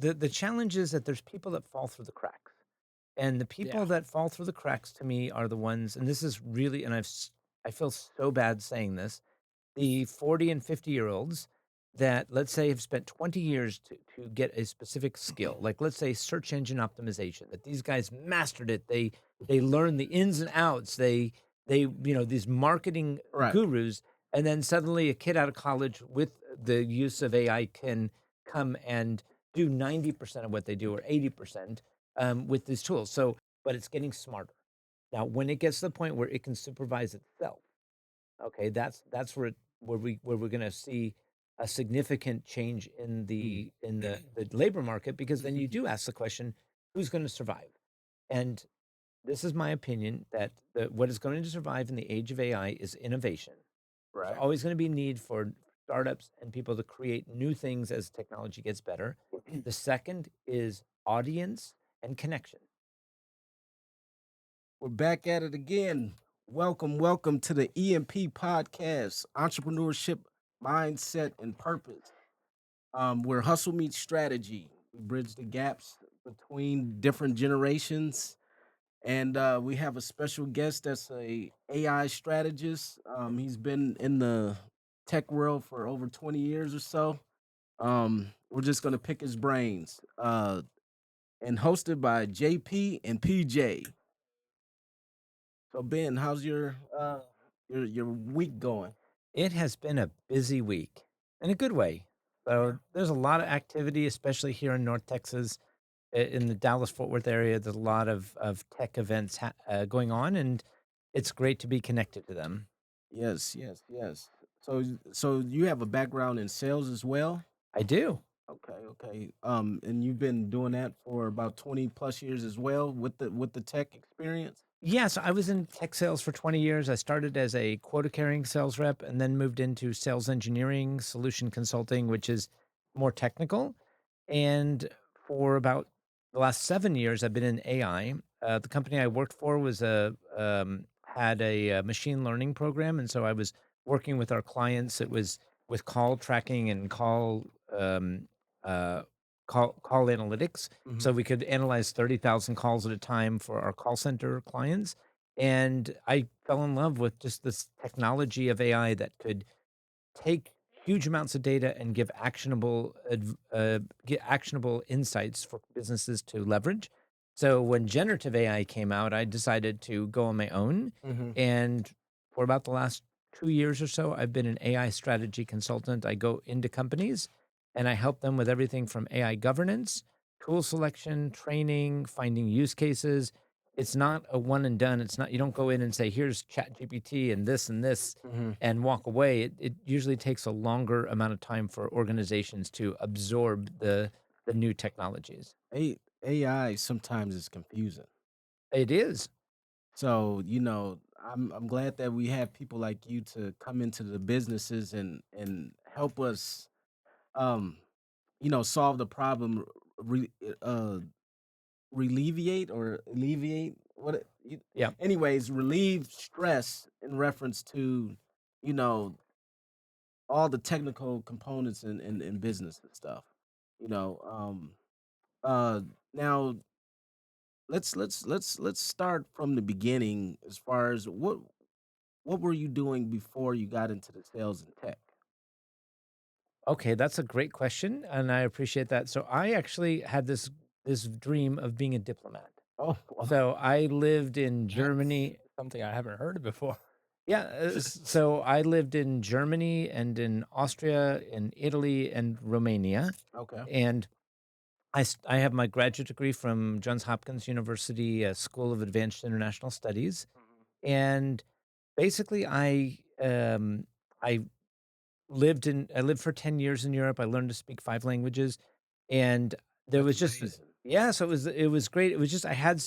the challenge is that there's people that fall through the cracks. And the Yeah. people that fall through the cracks to me are the ones, and this is really, and I feel so bad saying this, the 40 and 50-year-olds that, let's say, have spent 20 years to get a specific skill, like, let's say, search engine optimization, that these guys mastered it. They learned the ins and outs. These marketing Right. gurus, and then suddenly a kid out of college with the use of AI can come and do 90% of what they do, or 80%, with these tools. So, but it's getting smarter. Now, when it gets to the point where it can supervise itself, okay, that's where we're gonna see a significant change in Mm. the labor market, because then you do ask the question, who's gonna survive? And this is my opinion, that what is going to survive in the age of AI is innovation. There's Right. always gonna be need for startups and people to create new things as technology gets better. The second is audience and connection. We're back at it again. Welcome to the EMP podcast, Entrepreneurship, Mindset, and Purpose. Where hustle meets strategy. We bridge the gaps between different generations. And we have a special guest that's a AI strategist. He's been in the tech world for over 20 years or so. We're just gonna pick his brains. And hosted by JP and PJ. So Ben, how's your week going? It has been a busy week in a good way. Yeah. So there's a lot of activity, especially here in North Texas, in the Dallas Fort Worth area. There's a lot of tech events going on, and it's great to be connected to them. Yes. So you have a background in sales as well? I do. Okay. And you've been doing that for about 20 plus years as well with the tech experience? Yes, I was in tech sales for 20 years. I started as a quota carrying sales rep and then moved into sales engineering, solution consulting, which is more technical. And for about the last 7 years, I've been in AI. The company I worked for had a machine learning program, and so I was working with our clients. It was with call tracking and uh, call analytics, Mhm. so we could analyze 30,000 calls at a time for our call center clients. And I fell in love with just this technology of AI that could take huge amounts of data and get actionable insights for businesses to leverage. So when generative AI came out, I decided to go on my own. Mhm. And for about the last 2 years or so, I've been an AI strategy consultant. I go into companies and I help them with everything from AI governance, tool selection, training, finding use cases. It's not a one and done. It's not, you don't go in and say, here's Chat GPT and this Mhm. and walk away. It usually takes a longer amount of time for organizations to absorb the new technologies. AI sometimes is confusing. It is. So, I'm glad that we have people like you to come into the businesses and help us um solve the problem, re, uh alleviate Yeah. anyways, relieve stress in reference to, you know, all the technical components in business and stuff. You know, uh now let's start from the beginning as far as what were you doing before you got into the sales and tech? Okay, that's a great question, and I appreciate that. So I actually had this dream of being a diplomat. Oh, wow. So I lived in That's Germany. something I haven't heard before. Yeah, so I lived in Germany and in Austria, in Italy and Romania, Okay. and I have my graduate degree from Johns Hopkins University School of Advanced International Studies. Mhm. And basically, I I lived for 10 years in Europe. I learned to speak 5 languages, and there That's was just amazing. yeah, so it was great. It was just I had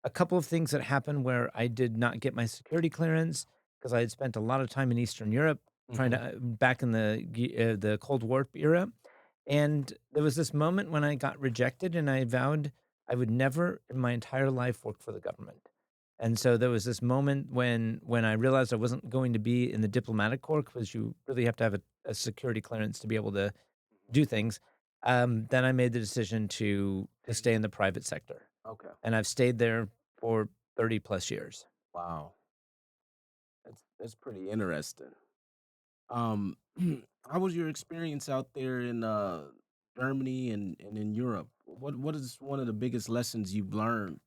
a couple of things that happened where I did not get my security clearance because I had spent a lot of time in Eastern Europe trying Mhm. to back in the Cold War era. And there was this moment when I got rejected, and I vowed I would never in my entire life work for the government. And so there was this moment when I realized I wasn't going to be in the diplomatic corps, because you really have to have a security clearance to be able to Mhm. do things. Then I made the decision to stay in the private sector, Okay. and I've stayed there for 30 plus years. Wow. That's pretty interesting. Um, how was your experience out there in Germany and in Europe? What is one of the biggest lessons you've learned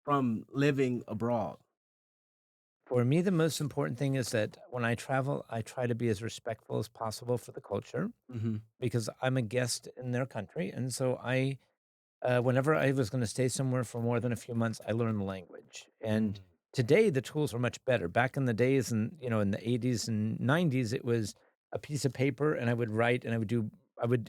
from living abroad? For me, the most important thing is that when I travel, I try to be as respectful as possible for the culture Hmm. because I'm a guest in their country, and so whenever I was going to stay somewhere for more than a few months, I learned the language. And today, the tools are much better. Back in the days, and in the 80s and 90s, it was a piece of paper, and I would write, and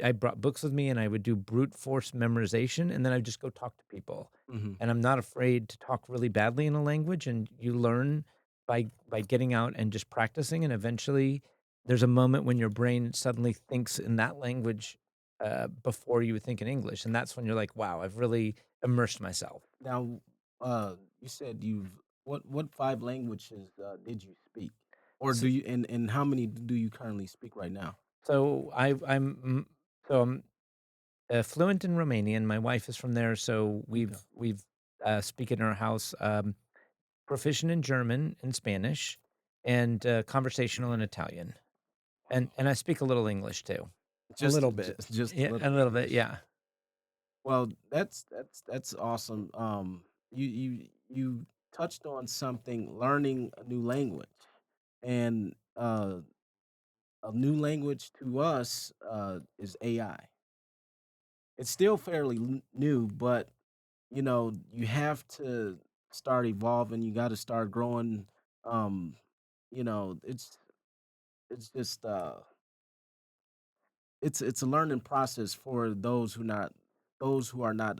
I brought books with me, and I would do brute force memorization, and then I'd just go talk to people. Hmm. And I'm not afraid to talk really badly in a language, and you learn by getting out and just practicing, and eventually, there's a moment when your brain suddenly thinks in that language before you would think in English, and that's when you're like, "Wow, I've really immersed myself." Now, you said what five languages did you speak, or So do you and how many do you currently speak right now? so I'm fluent in Romanian. My wife is from there, so Okay. we've speak in our house, proficient in German and Spanish, and conversational in Italian, and I speak a little English too. A little bit. Just a Yeah, a little little bit, English. yeah. Well, that's awesome. You touched on something, learning a new language, and a new language to us is AI. It's still fairly new, but you have to start evolving. You got to start growing. Um, it's just it's a learning process for those who are not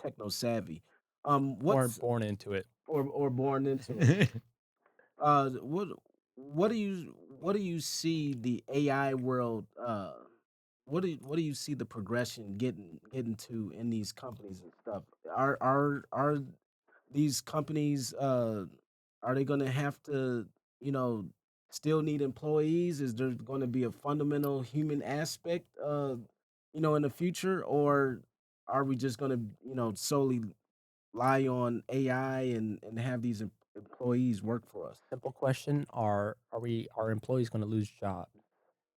techno savvy. Or What's born into it. or born into it. Uh, what what do you see the AI world? What do you see the progression getting to in these companies and stuff? Are these companies are they going to have to you know still need employees? Is there going to be a fundamental human aspect in the future, or are we just going to solely rely on AI and have these employees work for us? Simple question, are employees gonna lose jobs?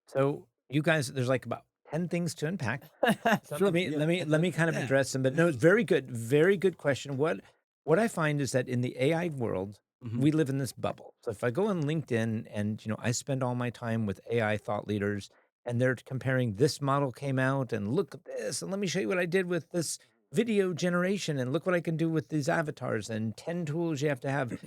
So you guys, there's like about 10 things to unpack. So let Sure. me Yeah. let me let me kind of Yeah. address them. But no, it's very good question. What I find is that in the AI world, Hmm. we live in this bubble. So if I go on LinkedIn and I spend all my time with AI thought leaders and they're comparing this model came out and look at this and let me show you what I did with this video generation and look what I can do with these avatars and 10 tools you have to have.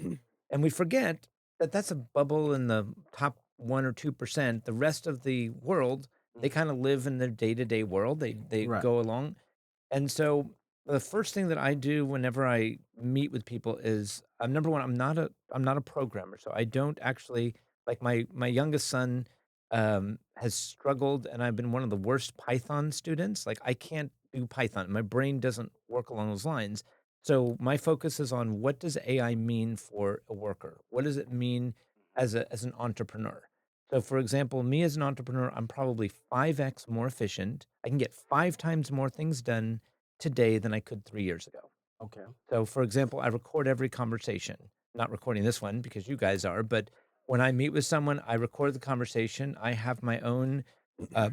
And we forget that that's a bubble in the top 1 or 2%. The rest of the world, they Hmm. kinda live in their day-to-day world. They Right. go along. And so, the first thing that I do whenever I meet with people is, number 1, I'm not a programmer, so I don't actually like, my youngest son, has struggled, and I've been one of the worst Python students. Like, I can't do Python. My brain doesn't work along those lines. So my focus is on what does AI mean for a worker? What does it mean as an entrepreneur? So for example, me as an entrepreneur, I'm probably 5x more efficient. I can get 5 times more things done today than I could 3 years ago. Okay. So for example, I record every conversation. Not recording this one because you guys are, but when I meet with someone, I record the conversation. I have my own uh,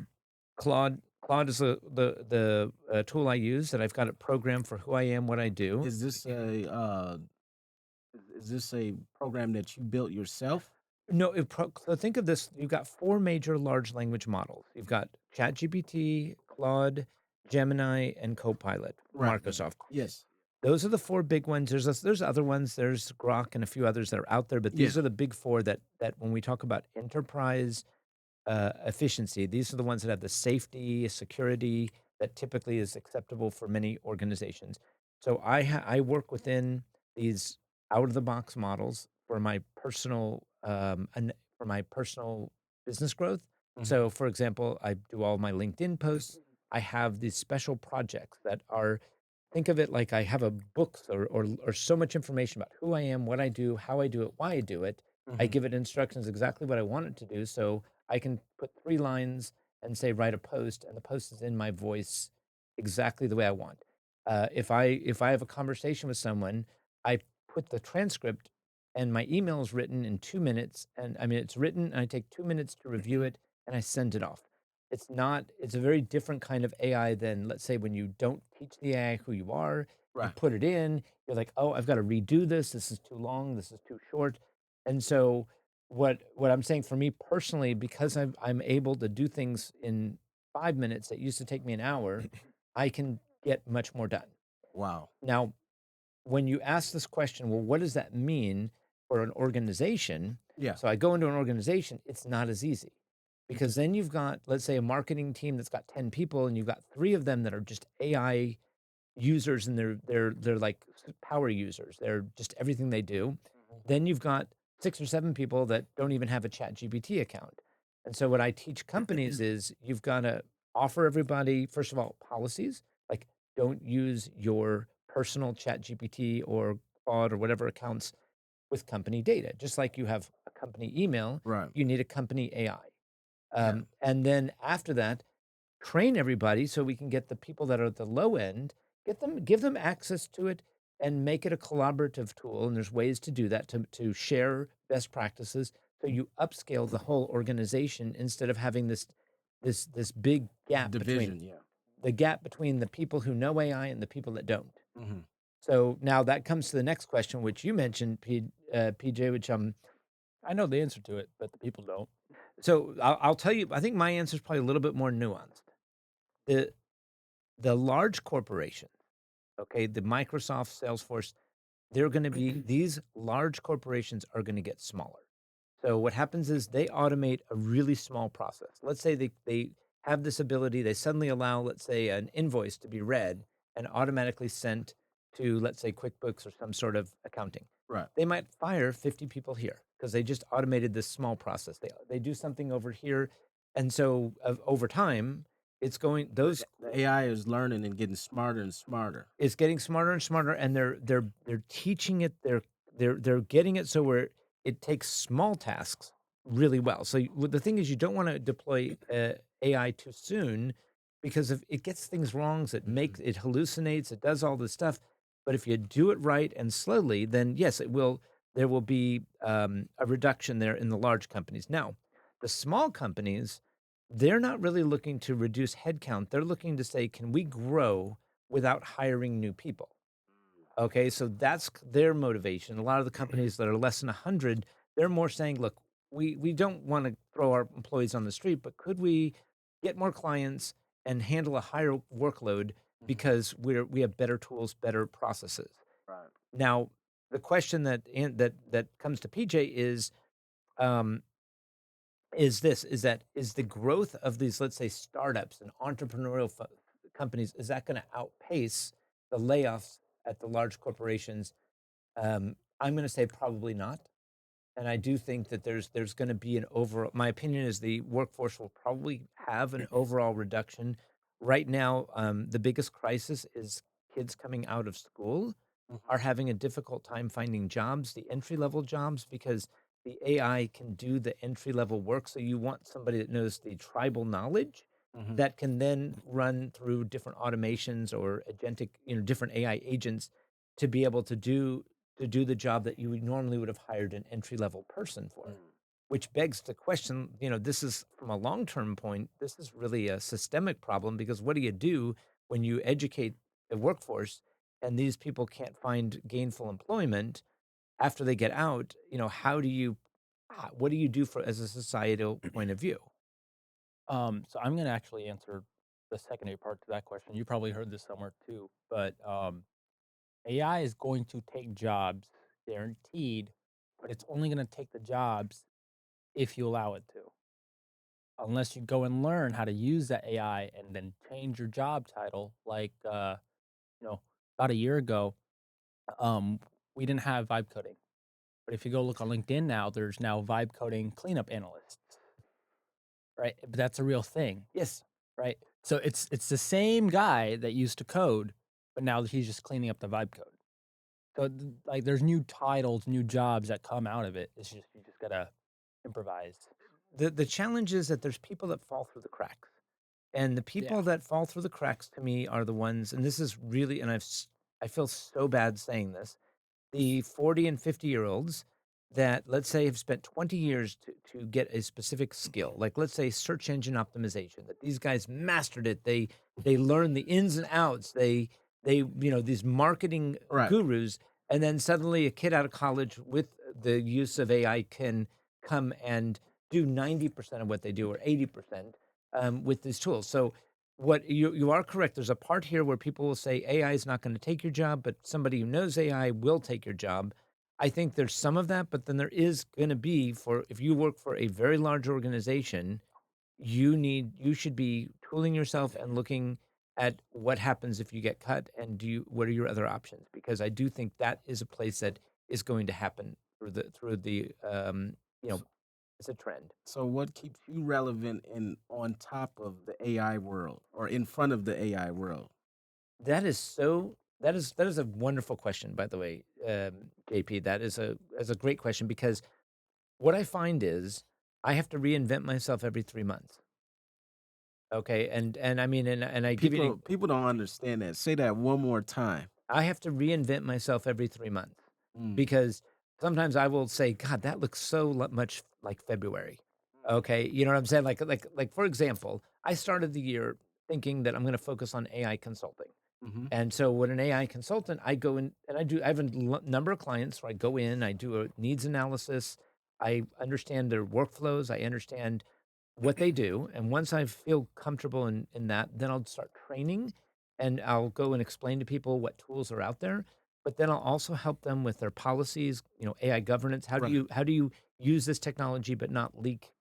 Claude. Claude is the tool I use that I've got it programmed for who I am, what I do. Is this a is this a program that you built yourself? No, so think of this. You've got 4 major large language models. You've got ChatGPT, Claude, Gemini, and Copilot from Right. Microsoft. Yes. Those are the 4 big ones. There's other ones. There's Grok and a few others that are out there, but Yeah. these are the big 4 that when we talk about enterprise efficiency. These are the ones that have the safety, security that typically is acceptable for many organizations. So I work within these out of the box models for my personal business growth. Hmm. So, for example, I do all my LinkedIn posts. I have these special projects that are think of it like I have a books or so much information about who I am, what I do, how I do it, why I do it. I Hmm. give it instructions exactly what I want it to do. So I can put 3 lines and say, write a post, and the post is in my voice exactly the way I want. If I have a conversation with someone, I put the transcript and my email is written in 2 minutes. And I mean, it's written, and I take 2 minutes to review it and I send it off. It's a very different kind of AI than, let's say, when you don't teach the AI who you are, you Right. put it in, you're like, oh, I've got to redo this. This is too long. This is too short. And so, what I'm saying for me personally, because I'm able to do things in 5 minutes that used to take me an hour, I can get much more done. Wow. Now, when you ask this question, well, what does that mean for an organization? Yeah. So I go into an organization, it's not as easy because then you've got, let's say, a marketing team that's got 10 people, and you've got three of them that are just AI users, and they're like power users. They're just everything they do. Mhm. Then you've got 6 or 7 people that don't even have a chat GPT account. And so what I teach companies is you've got to offer everybody, first of all, policies, like don't use your personal chat GPT or Claude or whatever accounts with company data. Just like you have a company email, Right. you need a company AI. Yeah. And then after that, train everybody so we can get the people that are at the low end, give them access to it and make it a collaborative tool. And there's ways to do that to share best practices. So you upscale the whole organization instead of having this big gap between Division. Yeah. the people who know AI and the people that don't. Hmm. So now that comes to the next question, which you mentioned, PJ, which I know the answer to it, but the people don't. so I'll tell you. I think my answer is probably a little bit more nuanced. The the large corporations, okay, the Microsoft, Salesforce, they're going to be these large corporations are going to get smaller. So what happens is they automate a really small process. Let's say they have this ability, they suddenly allow, let's say, an invoice to be read and automatically sent to, let's say, QuickBooks or some sort of accounting. Right. They might fire 50 people here because they just automated this small process. They do something over here. And so over time, it's going those The AI is learning and getting smarter and smarter. it's getting smarter and smarter, and they're teaching it. They're getting it so where it takes small tasks really well. So the thing is, you don't want to deploy AI too soon because if it gets things wrong, so it hallucinates, it does all this stuff. But if you do it right and slowly, then yes, it will. There will be a reduction there in the large companies. Now, the small companies, they're not really looking to reduce headcount. They're looking to say, can we grow without hiring new people? Okay, so that's their motivation. A lot of the companies that are less than 100, they're more saying, look, we don't want to throw our employees on the street, but could we get more clients and handle a higher workload Mhm. because we have better tools, better processes. Right. Now, the question that comes to PJ um, is the growth of these, let's say, startups and entrepreneurial companies, is that going to outpace the layoffs at the large corporations? I'm going to say probably not. And I do think that there's going to be an overall. My opinion is the workforce will probably have an overall reduction. Right now, the biggest crisis is kids coming out of school Mhm. are having a difficult time finding jobs, the entry level jobs, because the AI can do the entry level work. So you want somebody that knows the tribal knowledge Mhm. that can then run through different automations or agentic, different AI agents to be able to do the job that you would normally would have hired an entry level person for. Mm. Which begs the question, this is from a long term point, this is really a systemic problem because what do you do when you educate the workforce and these people can't find gainful employment after they get out? What do you do for as a societal point of view? So I'm gonna actually answer the secondary part to that question. You probably heard this somewhere too, but AI is going to take jobs, guaranteed, but it's only gonna take the jobs if you allow it to. Unless you go and learn how to use that AI and then change your job title, like you know, about a year ago, um, we didn't have vibe coding. But if you go look on LinkedIn now, there's now vibe coding cleanup analysts, right? But that's a real thing, Yes. right? So it's the same guy that used to code, but now he's just cleaning up the vibe code. So like there's new titles, new jobs that come out of it. It's just you just gotta improvise. the challenge is that there's people that fall through the cracks. And the Yeah. people that fall through the cracks to me are the ones, and this is really, and I feel so bad saying this, the 40 and 50-year-olds that, let's say, have spent 20 years to get a specific skill, like, let's say, search engine optimization, that these guys mastered it. They learned the ins and outs. These marketing Right. gurus, and then suddenly a kid out of college with the use of AI can come and do 90% of what they do, or 80%, with these tools. So what you are correct. There's a part here where people will say AI is not going to take your job, but somebody who knows AI will take your job. I think there's some of that, but then there is going to be, for if you work for a very large organization, you should be tooling yourself and looking at what happens if you get cut, and what are your other options? Because I do think that is a place that is going to happen through the you know So, it's a trend. so what keeps you relevant and on top of the AI world or in front of the AI world? That is a wonderful question, by the way, JP. That's a great question, because what I find is I have to reinvent myself every 3 months. Okay, and I mean, and I give you an, People don't understand that. Say that one more time. I have to reinvent myself every 3 months, Mm, because sometimes I will say, God, that looks so much like February. mm, Okay, you know what I'm saying? Like for example, I started the year thinking that I'm going to focus on AI consulting. mhm. And so when an AI consultant, I go in and I have a number of clients where I go in, I do a needs analysis, I understand their workflows, I understand what they do. And once I feel comfortable in that, then I'll start training, and I'll go and explain to people what tools are out there. But then I'll also help them with their policies, AI governance. How do Right. you use this technology but not leak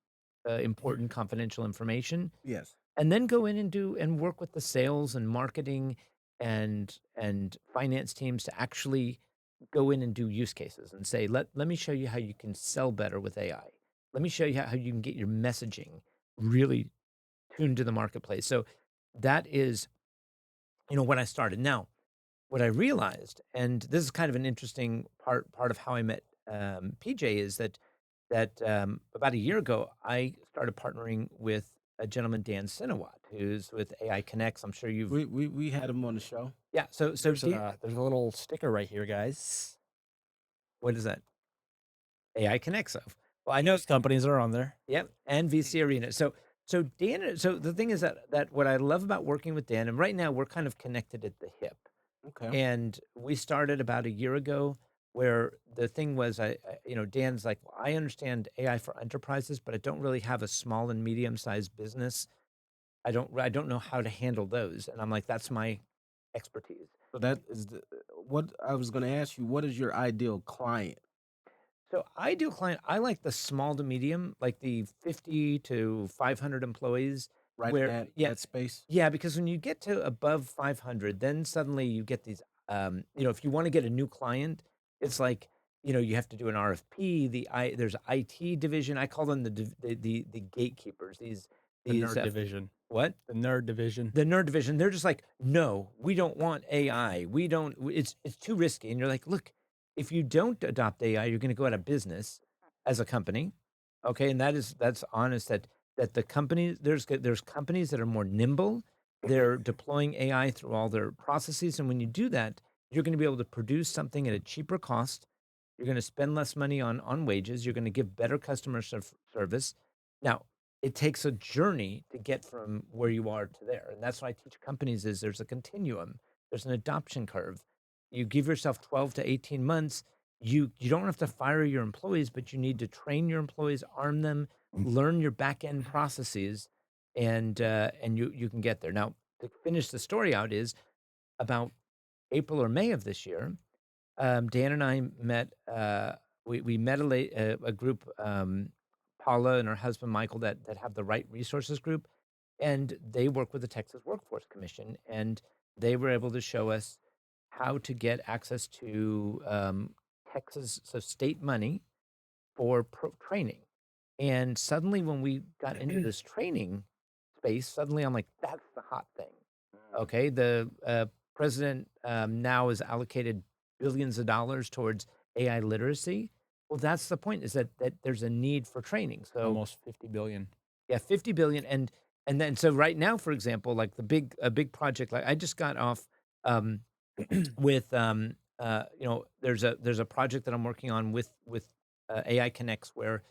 important confidential information? Yes. And then go in and do and work with the sales and marketing and finance teams to actually go in and do use cases and say, let me show you how you can sell better with AI. Let me show you how you can get your messaging really tuned to the marketplace. So that is, when I started. Now, what I realized, and this is kind of an interesting part of how I met PJ, is that about a year ago I started partnering with a gentleman, Dan Sinawat, who's with AI Connects. I'm sure you've We had him on the show. yeah. So Dan, There's a little sticker right here, guys. what is that? AI Connects of. Well, I know. These companies are on there. Yep, and VC Arena. So Dan. So the thing is that what I love about working with Dan, and right now we're kind of connected at the hip. Okay. And we started about a year ago, where the thing was, Dan's like, well, I understand AI for enterprises, but I don't really have a small and medium-sized business. I don't know how to handle those. And I'm like, that's my expertise. So that is what I was going to ask you. What is your ideal client? So I like the small to medium, like the 50 to 500 employees, Right in where, yeah, that space. yeah, because when you get to above 500, then suddenly you get these, if you want to get a new client, it's like, you have to do an RFP. There's IT division. I call them the gatekeepers. The These nerd division. what? The nerd division. The nerd division, they're just like, "No, we don't want AI. We don't it's too risky." And you're like, "Look, if you don't adopt AI, you're gonna go out of business as a company." Okay, and that's honest, that the companies, there's companies that are more nimble. They're deploying AI through all their processes, and when you do that, you're gonna be able to produce something at a cheaper cost. You're gonna spend less money on wages. You're gonna give better customer service. Now, it takes a journey to get from where you are to there. And that's what I teach companies, is there's a continuum. There's an adoption curve. You give yourself 12 to 18 months. You don't have to fire your employees, but you need to train your employees, arm them, learn your back end processes, and you can get there. Now, to finish the story out, is about April or May of this year, Dan and I met. We met a group, Paula and her husband Michael, that have the Right Resources Group, and they work with the Texas Workforce Commission, and they were able to show us how to get access to Texas, so state money for training. And suddenly, when we got into this training space, suddenly I'm like, that's the hot thing. Mm. Okay, the president now has allocated billions of dollars towards AI literacy. Well, that's the point is that there's a need for training. So Almost 50 billion. yeah, 50 billion, and then so right now, for example, like a big project, like I just got off um, with there's a project that I'm working on with AI Connects where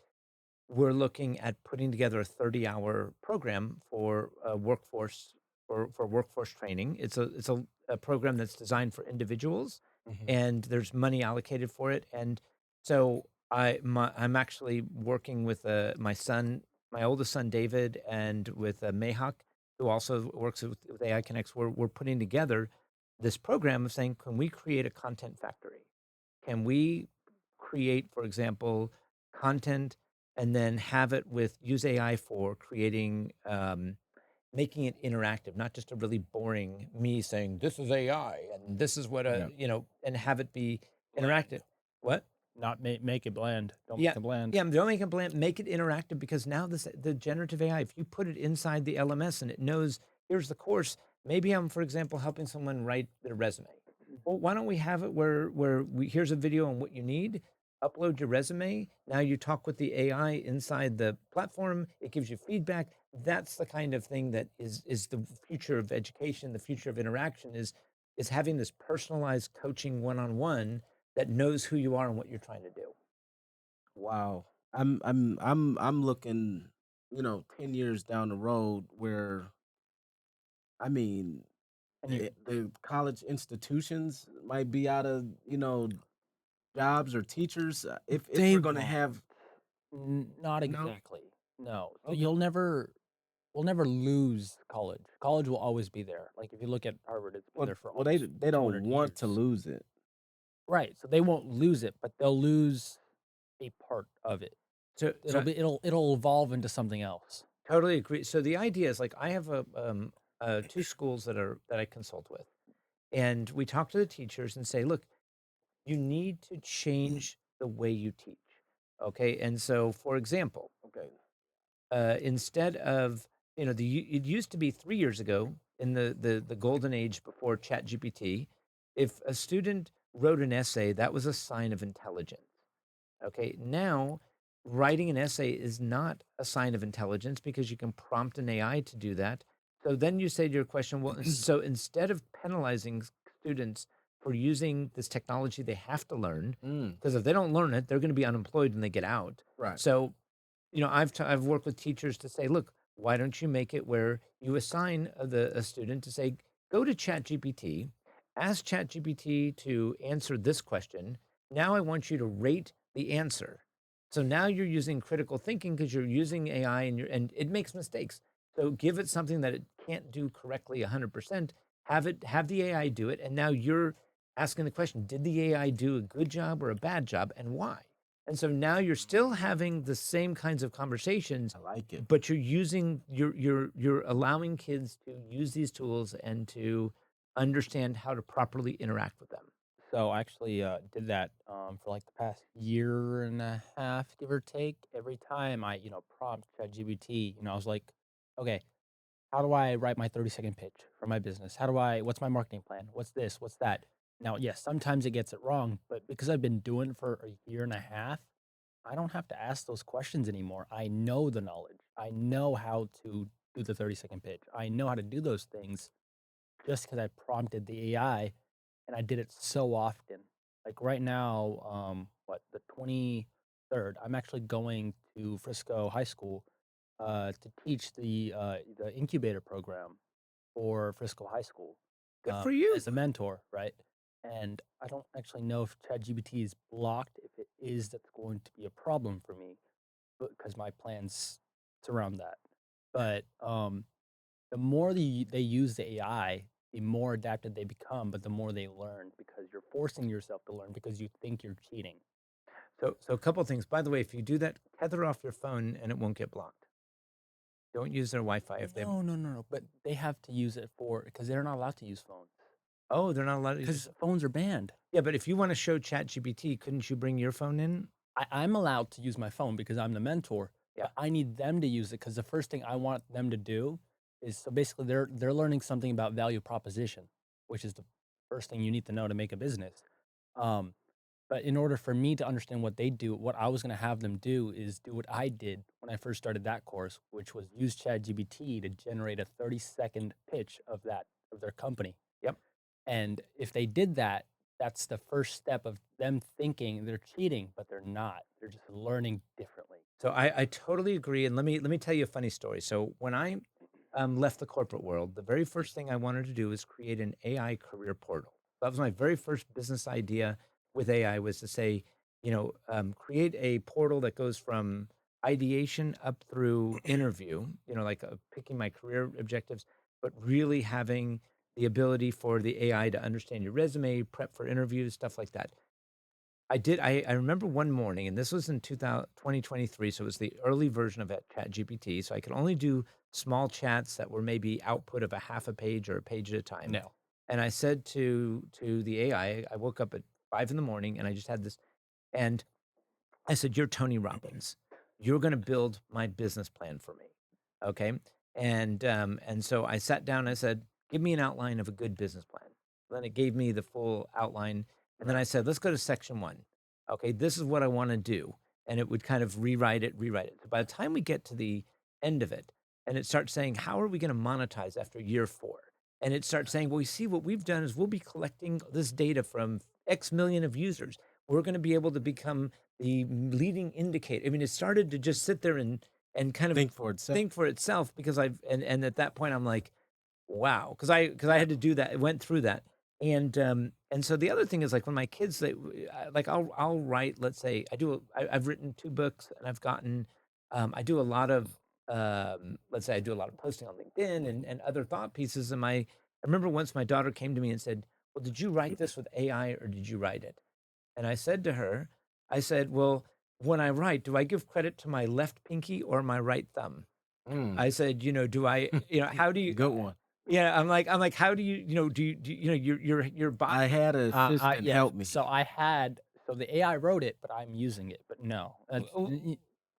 we're looking at putting together a 30-hour program for workforce for workforce training. It's a program that's designed for individuals, Mhm. and there's money allocated for it. And so I'm actually working with my son, my oldest son David, and with Mayhawk, who also works with AI Connects. We're putting together this program of saying, can we create a content factory? Can we create, for example, content and then have it with use AI for creating, making it interactive, not just a really boring me saying, "This is AI and this is what Yeah. and have it be interactive. Bland. What? Not make it bland. Don't Yeah. make it bland. Yeah, don't make it bland, make it interactive because now the generative AI, if you put it inside the LMS and it knows, here's the course, maybe I'm, for example, helping someone write their resume. Well, why don't we have it where here's a video on what you need, upload your resume. Now you talk with the AI inside the platform, it gives you feedback. That's the kind of thing that is the future of education, the future of interaction is having this personalized coaching one-on-one that knows who you are and what you're trying to do. Wow. I'm looking, 10 years down the road where I mean, And you the college institutions might be out of, jobs or teachers if They we're going to won't. have Not no. exactly. No. So Okay. we'll never lose college. College will always be there. Like if you look at Harvard, it's been Well, there for they almost they don't 200 want to years. lose it. Right. So they won't lose it, but they'll lose a part of it. So It'll evolve into something else. totally agree. So the idea is like I have two schools that I consult with, and we talk to the teachers and say, look, you need to change the way you teach. Okay, and so for example, Okay. instead of it used to be 3 years ago in the golden age before Chat GPT, if a student wrote an essay, that was a sign of intelligence. Okay, now writing an essay is not a sign of intelligence because you can prompt an AI to do that. So then you say to your question, well, so instead of penalizing students for using this technology they have to learn, Mm, because if they don't learn it, they're going to be unemployed when they get out. right. So I've worked with teachers to say, look, why don't you make it where you assign a student to say, go to ChatGPT, ask ChatGPT to answer this question. Now I want you to rate the answer. So now you're using critical thinking because you're using AI and it makes mistakes. So give it something that it can't do correctly 100%. Have the AI do it, and now you're asking the question: did the AI do a good job or a bad job, and why? And so now you're still having the same kinds of conversations, I like it. but you're allowing kids to use these tools and to understand how to properly interact with them. So I actually did that for like the past year and a half, give or take. Every time I, prompt ChatGPT, I was like, okay, how do I write my 30-second pitch for my business? What's my marketing plan? What's this? What's that? Now, yes, sometimes it gets it wrong, but because I've been doing it for a year and a half, I don't have to ask those questions anymore. I know the knowledge. I know how to do the 30-second pitch. I know how to do those things just because I prompted the AI and I did it so often. Like right now, the 23rd, I'm actually going to Frisco High School to teach the incubator program for Frisco High School Good for you. as a mentor, right? And I don't actually know if ChatGPT is blocked. If it is, that's going to be a problem for me because my plans surround that. But the more they use the AI, the more adapted they become, but the more they learn because you're forcing yourself to learn because you think you're cheating. So a couple things. By the way, if you do that, tether off your phone and it won't get blocked. Don't use their Wi-Fi if they. No, no, no, no. But they have to use it for because they're not allowed to use phones Oh, they're not allowed to use. because phones are banned. Yeah, but if you want to show ChatGPT, couldn't you bring your phone in? I'm allowed to use my phone because I'm the mentor, Yeah. but I need them to use it because the first thing I want them to do is so basically they're learning something about value proposition, which is the first thing you need to know to make a business. Um, But in order for me to understand what they do, what I was going to have them do is do what I did when I first started that course, which was use ChatGPT to generate a 30-second pitch of their company. Yep. And if they did that, that's the first step of them thinking they're cheating, but they're not. They're just learning differently. So I totally agree, and let me tell you a funny story. So when I left the corporate world, the very first thing I wanted to do was create an AI career portal. That was my very first business idea with AI, was to say, create a portal that goes from ideation up through interview. Like picking my career objectives, but really having the ability for the AI to understand your resume, prep for interviews, stuff like that. I remember one morning, and this was in 2023, so it was the early version of ChatGPT, so I could only do small chats that were maybe output of a half a page or a page at a time. No. And I said to the AI, I woke up at 5 in the morning, and I just had this, and I said, "You're Tony Robbins. You're gonna build my business plan for me." Okay? And so I sat down, I said, "Give me an outline of a good business plan." Then it gave me the full outline, and then Right. I said, "Let's go to section 1. Okay, this is what I wanna do." And it would kind of rewrite it. So by the time we get to the end of it, and it starts saying, "How are we gonna monetize after year 4?" And it starts saying, "Well, you see, what we've done is we'll be collecting this data from X million of users. We're gonna be able to become the leading indicator." I mean, it started to just sit there and kind of Think for itself. think for itself, because and at that point I'm like, wow, because I had to do that. It went through that. And so the other thing is, like, when my kids, like, I'll write, let's say I've written 2 books, and I've gotten I do a lot of let's say I do a lot of posting on LinkedIn and other thought pieces. And I remember once my daughter came to me and said, "Well, did you write this with AI or did you write it?" And I said to her, I said, "Well, when I write, do I give credit to my left pinky or my right thumb?" Mm. I said, do I, how do you, Good one. yeah, I'm like, how do you, your bot, I had an assistant Yeah. help me. So the AI wrote it, but I'm using it. But no,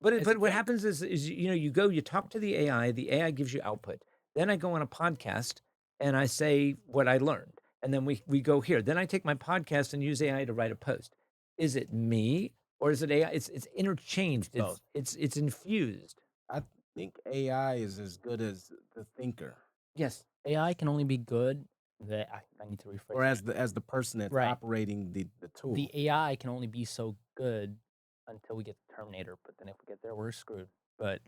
but what happens is, you talk to the AI gives you output. Then I go on a podcast and I say what I learned. And then we go here. Then I take my podcast and use AI to write a post. Is it me or is it AI? It's interchanged. both. It's infused. I think AI is as good as the thinker, Yes. AI can only be good. I need to rephrase or that. as the person that's Right. operating the tool. The AI can only be so good until we get the Terminator. But then if we get there, we're screwed. But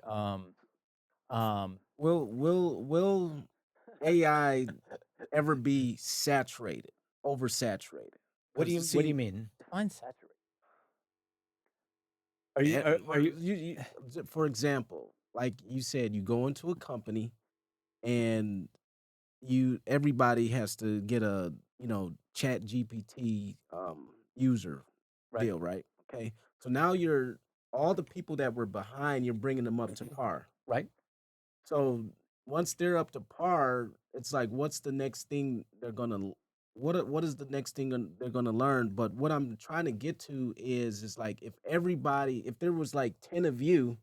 Will AI ever be saturated, oversaturated? Because What do you see, mean? define saturate. Are you, for example, like you said, you go into a company and everybody has to get a chat GPT user right, deal, right? Okay, so now you're all the people that were behind, you're bringing them up to par. right? So once they're up to par, it's like, what's the next thing they're gonna what is the next thing they're gonna learn? But what I'm trying to get to is like, if there was like 10 of you,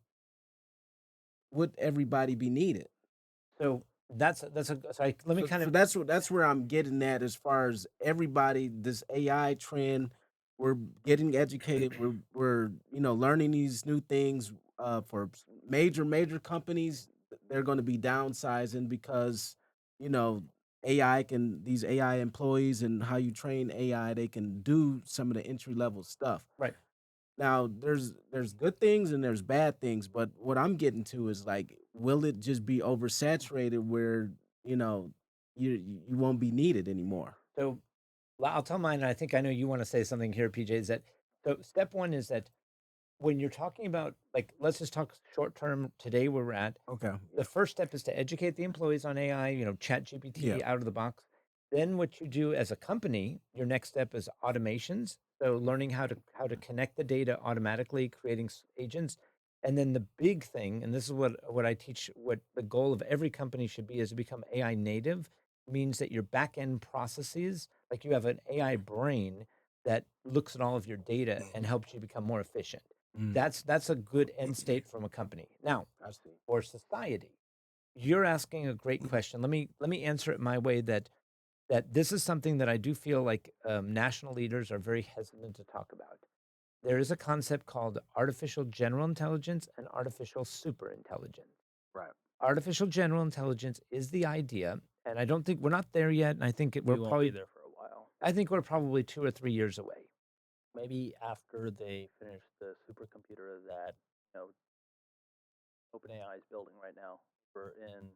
would everybody be needed? So that's a, so let me So, kind so of, that's where I'm getting at as far as everybody, this AI trend, we're getting educated, we're learning these new things for major companies, they're going to be downsizing because you know these AI employees and how you train AI, they can do some of the entry level stuff. right. Now, there's good things and there's bad things, but what I'm getting to is like, will it just be oversaturated where you know you won't be needed anymore? So, well, I'll tell mine, and I think I know you want to say something here, PJ. Is that, so? Step one is that when you're talking about, like, let's just talk short term today where we're at. Okay. The first step is to educate the employees on AI, chat Yeah. GPT out of the box. Then what you do as a company, your next step is automations. So learning how to connect the data automatically, creating agents. And then the big thing, and this is what I teach, what the goal of every company should be, is to become AI native. Means that your back end processes, like, you have an AI brain that looks at all of your data and helps you become more efficient. Mm, That's a good end state from a company. Now, I see. for society, you're asking a great question. Let me answer it my way, that that this is something that I do feel like national leaders are very hesitant to talk about. There is a concept called artificial general intelligence and artificial super intelligence. Right. Artificial general intelligence is the idea, and I don't think we're not there yet. And I think We won't be there for a while. I think we're probably 2 or 3 years away. Maybe after they finish the supercomputer that you know OpenAI is building right now, we're in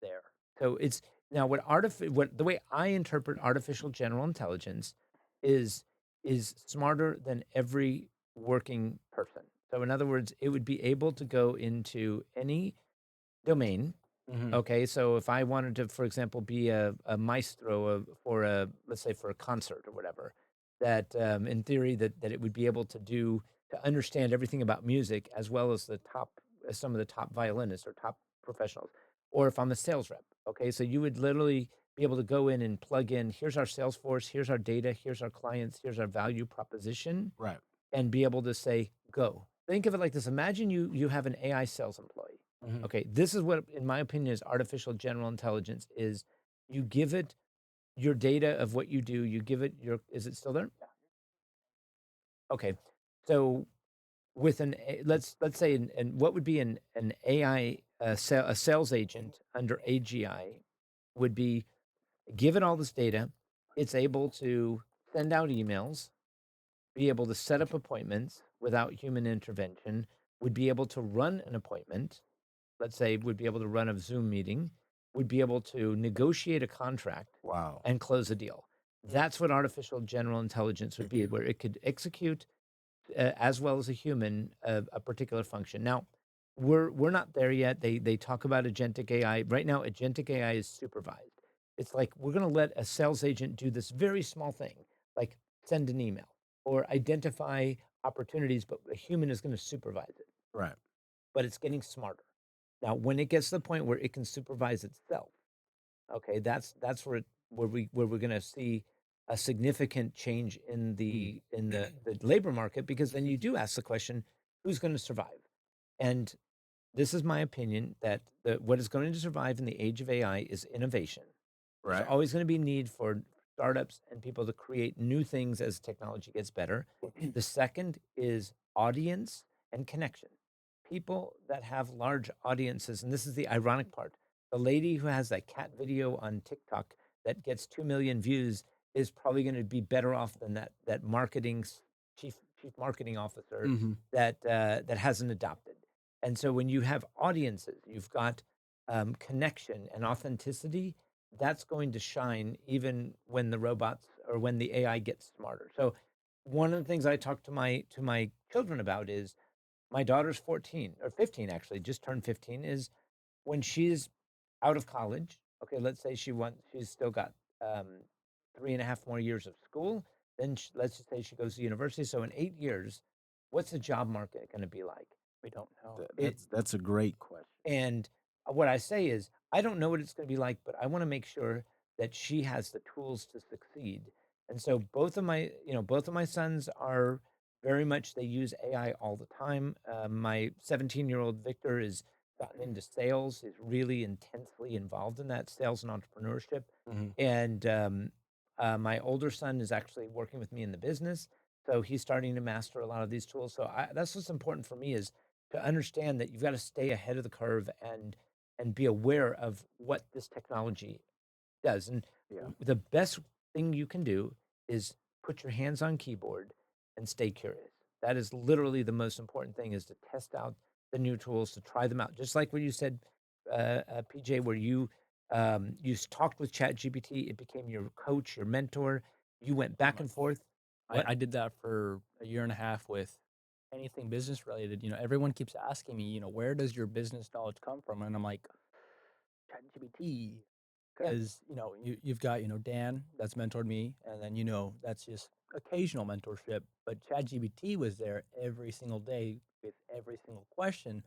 there. So it's now what the way I interpret artificial general intelligence is smarter than every working person. So in other words, it would be able to go into any domain. Hmm. Okay, so if I wanted to, for example, be a maestro for let's say for a concert or whatever, that in theory that it would be able to do to understand everything about music as well as some of the top violinists or top professionals. Or if I'm a sales rep, okay, so you would literally be able to go in and plug in. Here's our sales force. Here's our data. Here's our clients. Here's our value proposition, Right. and be able to say go. Think of it like this. Imagine you have an AI sales employee. Hmm. Okay, this is what, in my opinion, is artificial general intelligence. Is you give it your data of what you do. You give it your. Is it still there? Okay, so with let's say and what would be an AI a sales agent under AGI would be give it all this data. It's able to send out emails, be able to set up appointments without human intervention, would be able to run an appointment, let's say, would be able to run a Zoom meeting, would be able to negotiate a contract Wow. and close a deal. That's what artificial general intelligence would be, where it could execute as well as a human a particular function. Now, we're not there yet. They talk about agentic AI right now. Agentic AI is supervised. It's like we're going to let a sales agent do this very small thing, like send an email or identify opportunities, but a human is going to supervise it. Right. But it's getting smarter. Now, when it gets to the point where it can supervise itself, okay, that's where we're going to see a significant change in the labor market, because then you do ask the question, who's going to survive? And this is my opinion that what is going to survive in the age of AI is innovation. There's Right. always going to be need for startups and people to create new things as technology gets better. The second is audience and connection. People that have large audiences, and this is the ironic part. The lady who has that cat video on TikTok that gets 2 million views is probably going to be better off than that chief marketing officer Hmm. that hasn't adopted. And so when you have audiences, you've got connection and authenticity. That's going to shine even when the robots or when the AI gets smarter. So one of the things I talk to my children about is my daughter's 14 or 15, actually just turned 15, is when she's out of college. Okay, let's say she's still got 3.5 more years of school. Then let's just say she goes to university. So in 8 years, what's the job market going to be like? We don't know. That's a great question. And what I say is, I don't know what it's going to be like, but I want to make sure that she has the tools to succeed. And so both of my sons are very much, they use AI all the time. My 17-year-old Victor is gotten into sales, is really intensely involved in that sales and entrepreneurship. Hmm. And my older son is actually working with me in the business. So he's starting to master a lot of these tools. So that's what's important for me is to understand that you've got to stay ahead of the curve and be aware of what this technology does. And Yeah. the best thing you can do is put your hands on keyboard and stay curious. That is literally the most important thing, is to test out the new tools, to try them out. Just like what you said, PJ, where you talked with Chat GPT, it became your coach, your mentor. You went Oh back my and forth. I, What? I did that for a year and a half with anything business related. Everyone keeps asking me, where does your business knowledge come from? And I'm like, ChatGPT. Yeah. Because, you've got, Dan that's mentored me. And then, that's just occasional mentorship. But ChatGPT was there every single day with every single question.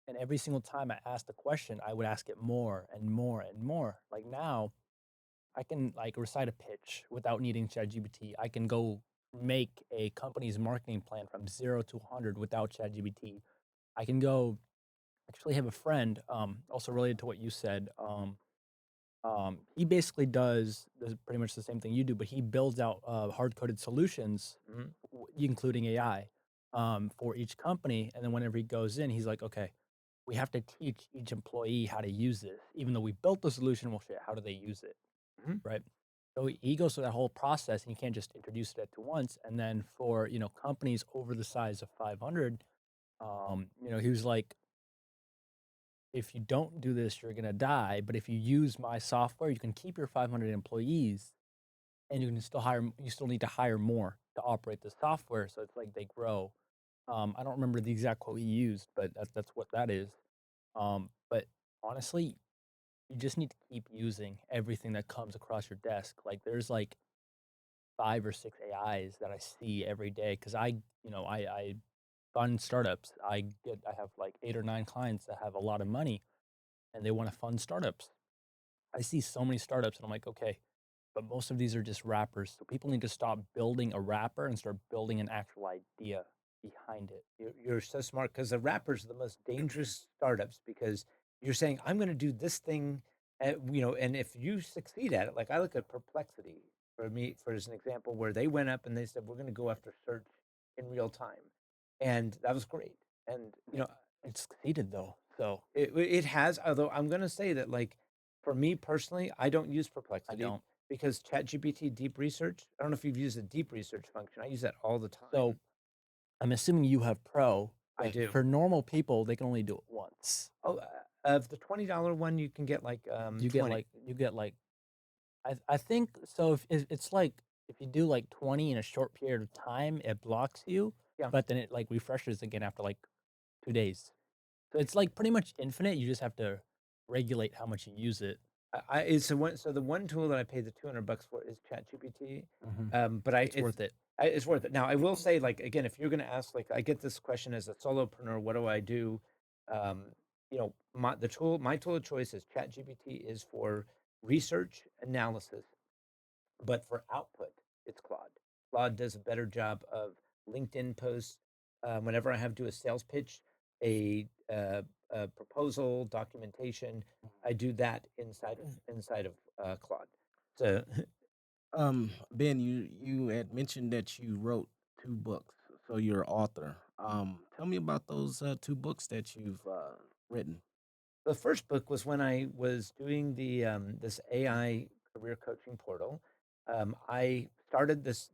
And every single time I asked a question, I would ask it more and more and more. Like now, I can like recite a pitch without needing ChatGPT. I can go make a company's marketing plan from 0 to 100 without ChatGPT. I can go actually have a friend, also related to what you said. He basically does pretty much the same thing you do, but he builds out hard coded solutions, Mhm. including AI, for each company. And then whenever he goes in, he's like, okay, we have to teach each employee how to use this. Even though we built the solution, well, shit, how do they use it? Mhm. Right. So he goes through that whole process and you can't just introduce it at once. And then for, companies over the size of 500, he was like, if you don't do this, you're going to die. But if you use my software, you can keep your 500 employees and you can still you still need to hire more to operate the software. So it's like they grow. I don't remember the exact quote he used, but that's what that is. But honestly, you just need to keep using everything that comes across your desk. Like there's like 5 or 6 AIs that I see every day because I fund startups. I have like 8 or 9 clients that have a lot of money and they want to fund startups. I see so many startups and I'm like, okay, but most of these are just wrappers. So people need to stop building a wrapper and start building an actual idea behind it. You're so smart because the rappers are the most dangerous startups because you're saying, I'm going to do this thing, and if you succeed at it, like I look at Perplexity for me, for as an example, where they went up and they said, we're going to go after search in real time. And that was great. And, It succeeded though. So it has, although I'm going to say that, like, for me personally, I don't use I Perplexity don't. because ChatGPT Deep Research, I don't know if you've used the Deep Research function. I use that all the So time. I'm assuming you have pro, I but do. for normal people, they can only do it once. Oh, of the $20 one, you can get like, You get 20. like I think so if it's like if you do like 20 in a short period of time, it blocks you, Yeah. but then it like refreshes again after like 2 days. So it's like pretty much infinite. You just have to regulate how much you use it. So the one tool that I paid the $200 for is ChatGPT. Mhm. But It's worth it. it's worth it. Now, I will say, like, again, if you're going to ask, like, I get this question as a solopreneur, what do I do? Um, my tool of choice is ChatGPT is for research analysis. But for output, it's Claude. Claude does a better job of LinkedIn posts. Whenever I have to do a sales pitch, a proposal, documentation, I do that inside of Claude. So Ben, you had mentioned that you wrote 2 books, so you're an author. Tell me about those 2 books that you've written. the first book was when I was doing the this AI career coaching portal. I started this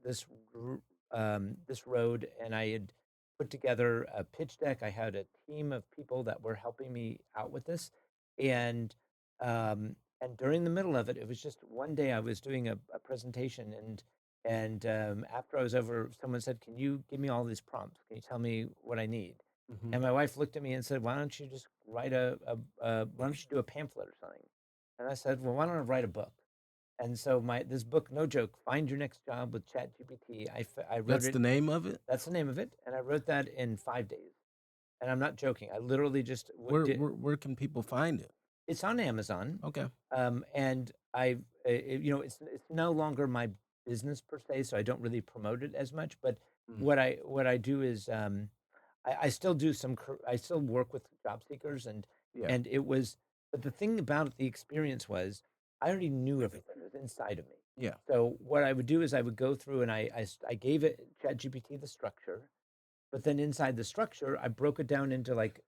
road, and I had put together a pitch deck. I had a team of people that were helping me out with this, and during the middle of it, it was just one day I was doing a presentation, and after I was over, someone said, "Can you give me all these prompts? Can you tell me what I need?" Mhm. And my wife looked at me and said, "Why don't you just write why don't you do a pamphlet or something?" And I said, "Well, why don't I write a book?" And so this book, no joke, Find Your Next Job with ChatGPT. I wrote That's it. the name of it? That's the name of it, and I wrote that in 5 days. And I'm not joking. I literally just Where can people find it? it's on Amazon, Okay. and it's no longer my business per se, so I don't really promote it as much. But Mm, what I do is I still do I still work with job seekers, yeah. and it was, but the thing about the experience was I already knew everything. It was inside of me. Yeah. So what I would do is I would go through and I gave it ChatGPT the structure, but then inside the structure I broke it down into, like,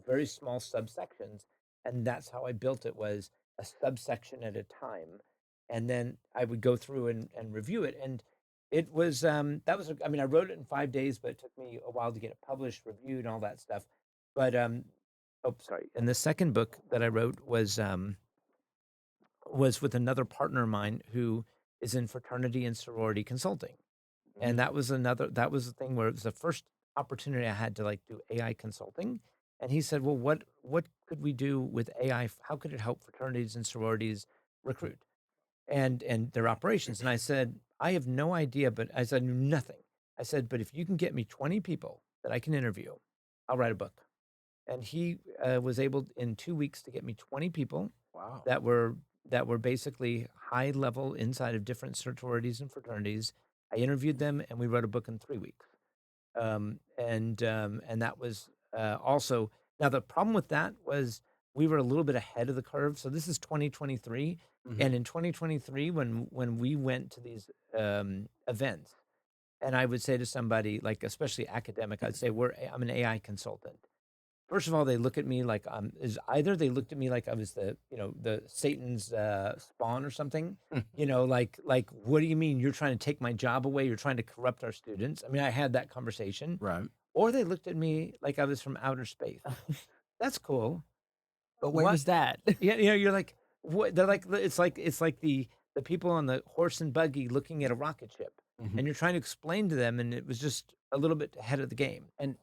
very small subsections, and that's how I built it, was a subsection at a time, and then I would go through and review it, and it was I mean, I wrote it in 5 days, but it took me a while to get it published, reviewed, and all that stuff. But oh, sorry. And the second book that I wrote was with another partner of mine who is in fraternity and sorority consulting. And Mhm. that was the thing where it was the first opportunity I had to, like, do AI consulting. And he said, "Well, what could we do with AI? How could it help fraternities and sororities recruit and their operations?" And I said, "I have no idea," but I said, "I knew nothing." I said, "But if you can get me 20 people that I can interview, I'll write a book." And he was able in 2 weeks to get me 20 people Wow. that were basically high level inside of different sororities and fraternities. I interviewed them, and we wrote a book in 3 weeks. And that was also, now the problem with that was we were a little bit ahead of the curve. So this is 2023, Mhm. and in 2023, when we went to these events, and I would say to somebody like, especially academic, I'd say I'm an AI consultant. First of all, they look at me like is either they looked at me like I was the Satan's spawn or something. Like what do you mean you're trying to take my job away? You're trying to corrupt our students. I mean, I had that conversation. Right. Or they looked at me like I was from outer space. That's cool. But where What? was that? Yeah, you're like what? They're like it's like the people on the horse and buggy looking at a rocket ship, Mhm. and you're trying to explain to them, and it was just a little bit ahead of the game. And,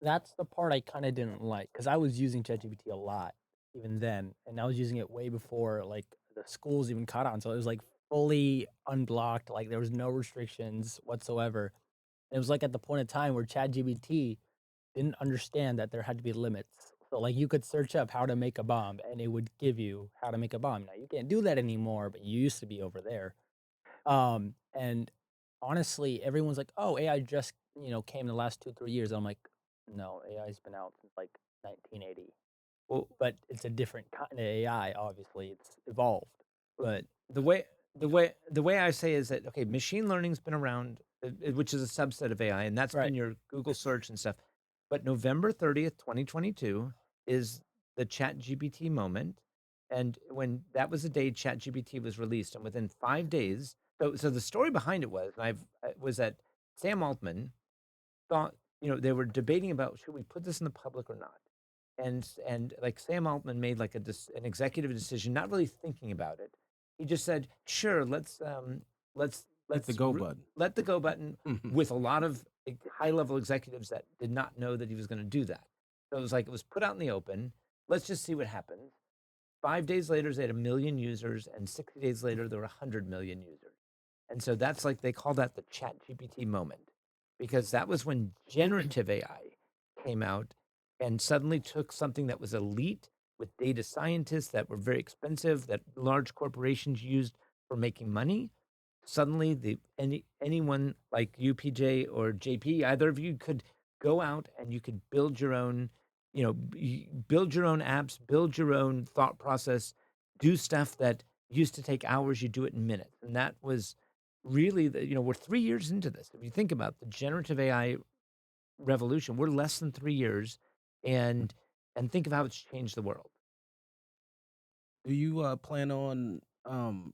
that's the part I kinda didn't like because I was using ChatGPT a lot even then, and I was using it way before, like, the schools even caught on, so it was, like, fully unblocked, like, there was no restrictions whatsoever. It was, like, at the point in time where ChatGPT didn't understand that there had to be limits. So, like, you could search up how to make a bomb, and it would give you how to make a bomb. Now, you can't do that anymore, but you used to be over there. And honestly, everyone's like, "Oh, AI just, came in the last 2, 3 years." I'm like, "No, AI's been out since, like, 1980." Well, But it's a different kind of AI, obviously, it's evolved. But the way I say is that okay, machine learning's been around, which is a subset of AI, and that's been right. your Google search and stuff. But November 30th, 2022 is the Chat GPT moment. And when that was the day Chat GPT was released, and within 5 days, so the story behind it was, and was that Sam Altman thought, they were debating about should we put this in the public or not. And like Sam Altman made like an executive decision, not really thinking about it. He just said, "Sure, let's Hit the let's go button. let the go button," Mhm. with a lot of high level executives that did not know that he was going to do that. So it was like it was put out in the open. Let's just see what happens. 5 days later, they had 1 million users, and 60 days later, there were 100 million users. And so that's like they call that the Chat GPT moment, because that was when generative AI came out and suddenly took something that was elite with data scientists that were very expensive, that large corporations used for making money. Suddenly, anyone like you, PJ, or JP, either of you could go out and you could build your own, build your own apps, build your own thought process, do stuff that used to take hours, you do it in minutes. And that was really we're 3 years into this. If you think about the generative AI revolution, we're less than 3 years, and think of how it's changed the world. Do you plan on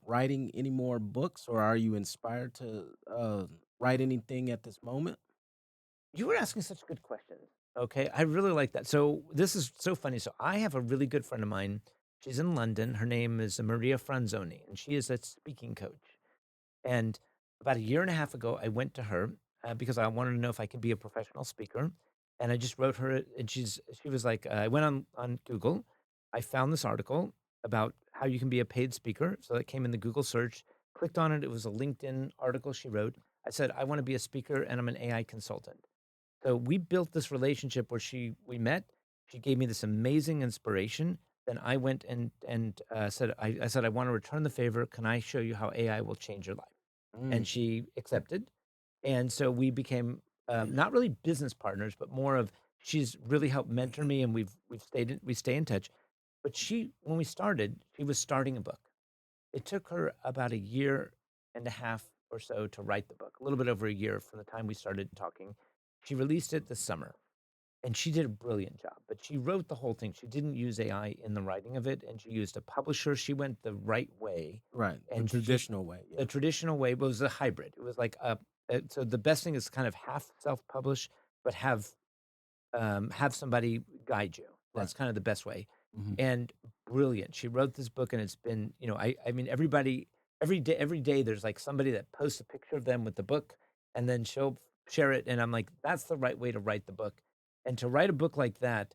writing any more books, or are you inspired to write anything at this moment? You were asking such good questions. Okay, I really like that. So this is so funny. So I have a really good friend of mine. She's in London. Her name is Maria Franzoni, and she is a speaking coach. And about a year and a half ago, I went to her because I wanted to know if I could be a professional speaker. And I just wrote her, and she was like, I went on Google, I found this article about how you can be a paid speaker. So that came in the Google search. Clicked on it. It was a LinkedIn article she wrote. I said, I want to be a speaker, and I'm an AI consultant. So we built this relationship where we met. She gave me this amazing inspiration. Then I went and said, I said, I want to return the favor. Can I show you how AI will change your life? And Mm. she accepted. And so we became not really business partners, but more of she's really helped mentor me, and we stay in touch. But when we started, she was starting a book. It took her about a year and a half or so to write the book, a little bit over a year from the time we started talking. She released it this summer, and she did a brilliant job, but she wrote the whole thing. She didn't use AI in the writing of it, and she used a publisher. She went the right way, Right, the and traditional way. the Yeah. traditional way was a hybrid. It was like so the best thing is kind of half self-publish, but have somebody guide you. Right. That's kind of the best way. Hmm. And brilliant. She wrote this book, and it's been, I mean, every day there's like somebody that posts a picture of them with the book, and then she'll share it. And I'm like, that's the right way to write the book. And to write a book like that,